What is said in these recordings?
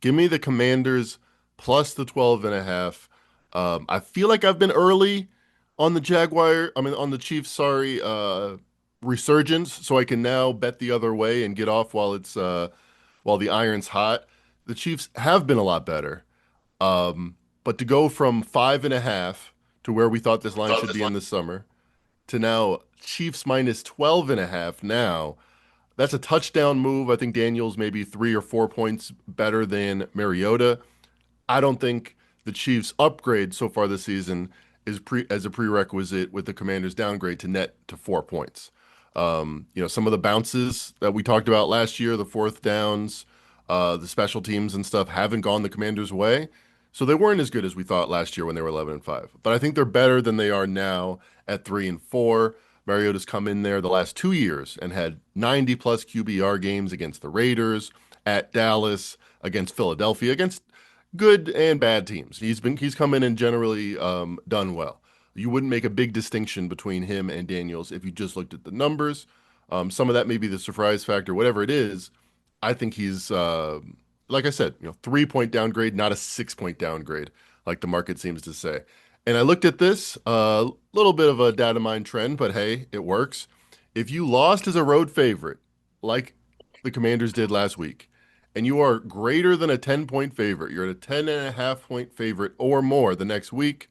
Give me the Commanders plus the 12.5. I feel like I've been early on on the Chiefs, sorry, resurgence, so I can now bet the other way and get off while the iron's hot. The Chiefs have been a lot better. But to go from 5.5 to where we thought this line should be in the summer to now Chiefs minus 12.5 now, that's a touchdown move. I think Daniels maybe 3 or 4 points better than Mariota. I don't think the Chiefs' upgrade so far this season is as a prerequisite with the Commanders' downgrade to net to 4 points. Some of the bounces that we talked about last year, the fourth downs, the special teams and stuff haven't gone the Commanders' way. So they weren't as good as we thought last year when they were 11-5. But I think they're better than they are now at 3-4. Mariota's come in there the last 2 years and had 90 plus QBR games against the Raiders, at Dallas, against Philadelphia, against good and bad teams. He's come in and generally done well. You wouldn't make a big distinction between him and Daniels if you just looked at the numbers. Some of that may be the surprise factor, whatever it is. I think he's like I said, 3 point downgrade, not a 6 point downgrade, like the market seems to say. And I looked at this, a little bit of a data mine trend, but hey, it works. If you lost as a road favorite, like the Commanders did last week, and you are greater than a 10-point favorite, you're at a 10.5 point favorite or more the next week,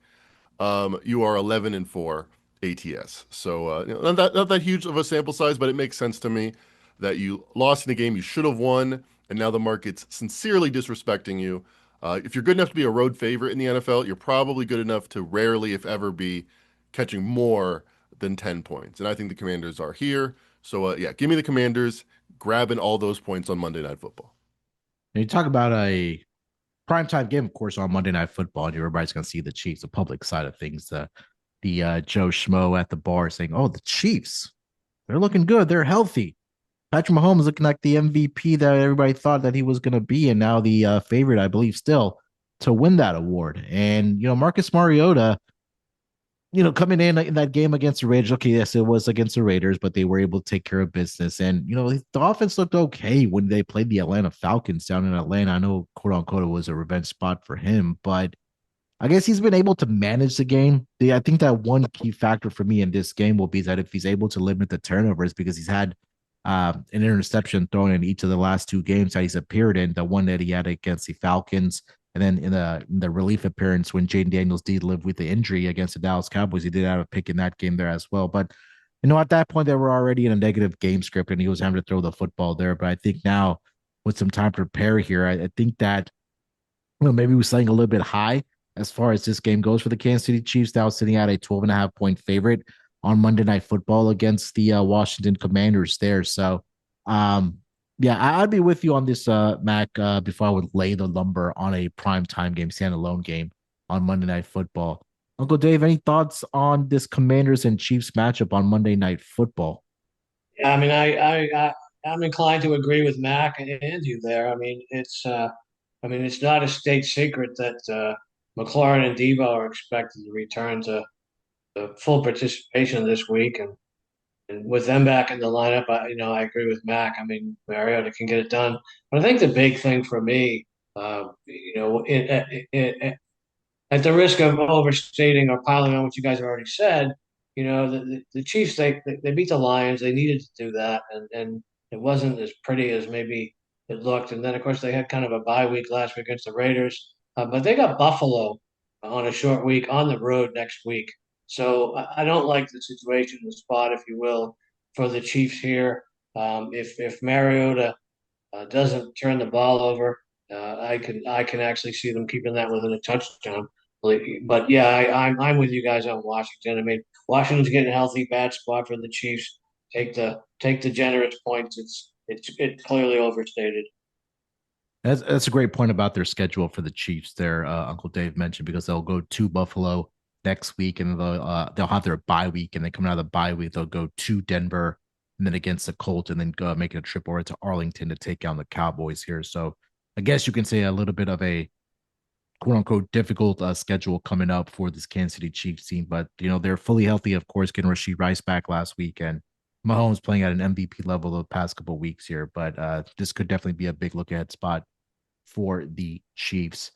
you are 11-4 ATS. So not that huge of a sample size, but it makes sense to me that you lost in a game you should have won, and now the market's sincerely disrespecting you. If you're good enough to be a road favorite in the NFL, you're probably good enough to rarely, if ever, be catching more than 10 points. And I think the Commanders are here. So, yeah, give me the Commanders grabbing all those points on Monday Night Football. And you talk about a primetime game, of course, on Monday Night Football, and everybody's going to see the Chiefs, the public side of things. The Joe Schmo at the bar saying, "Oh, the Chiefs, they're looking good. They're healthy." Patrick Mahomes looking like the MVP that everybody thought that he was going to be, and now the favorite, I believe, still to win that award. And Marcus Mariota, coming in that game against the Raiders. Okay, yes, it was against the Raiders, but they were able to take care of business. And the offense looked okay when they played the Atlanta Falcons down in Atlanta. I know, quote unquote, it was a revenge spot for him, but I guess he's been able to manage the game. I think that one key factor for me in this game will be that if he's able to limit the turnovers, because he's had an interception thrown in each of the last two games that he's appeared in, the one that he had against the Falcons, and then in the relief appearance when Jayden Daniels did live with the injury against the Dallas Cowboys, he did have a pick in that game there as well. But at that point they were already in a negative game script, and he was having to throw the football there. But I think now with some time to prepare here, I think that maybe we're saying a little bit high as far as this game goes for the Kansas City Chiefs. Now sitting at a 12.5 point favorite on Monday Night Football against the Washington Commanders there. So, yeah, I'd be with you on this, Mac, before I would lay the lumber on a prime time game, standalone game on Monday Night Football. Uncle Dave, any thoughts on this Commanders and Chiefs matchup on Monday Night Football? Yeah, I mean, I'm inclined to agree with Mac and you there. I mean, it's not a state secret that McLaurin and Debo are expected to return to full participation this week, and with them back in the lineup, I agree with Mac. I mean, Mariota can get it done, but I think the big thing for me, at the risk of overstating or piling on what you guys have already said, the Chiefs they beat the Lions. They needed to do that, and it wasn't as pretty as maybe it looked. And then of course they had kind of a bye week last week against the Raiders, but they got Buffalo on a short week on the road next week. So I don't like the situation, the spot, if you will, for the Chiefs here. If Mariota doesn't turn the ball over, I can actually see them keeping that within a touchdown. But yeah, I'm with you guys on Washington. I mean, Washington's getting a healthy, bad spot for the Chiefs. Take the generous points. It's clearly overstated. That's a great point about their schedule for the Chiefs there, Uncle Dave mentioned, because they'll go to Buffalo next week, and they'll have their bye week, and then coming out of the bye week, they'll go to Denver, and then against the Colts, and then go making a trip over to Arlington to take on the Cowboys here. So I guess you can say a little bit of a quote unquote difficult schedule coming up for this Kansas City Chiefs team, but they're fully healthy, of course, getting Rashid Rice back last week, and Mahomes playing at an MVP level the past couple of weeks here. But this could definitely be a big look ahead spot for the Chiefs.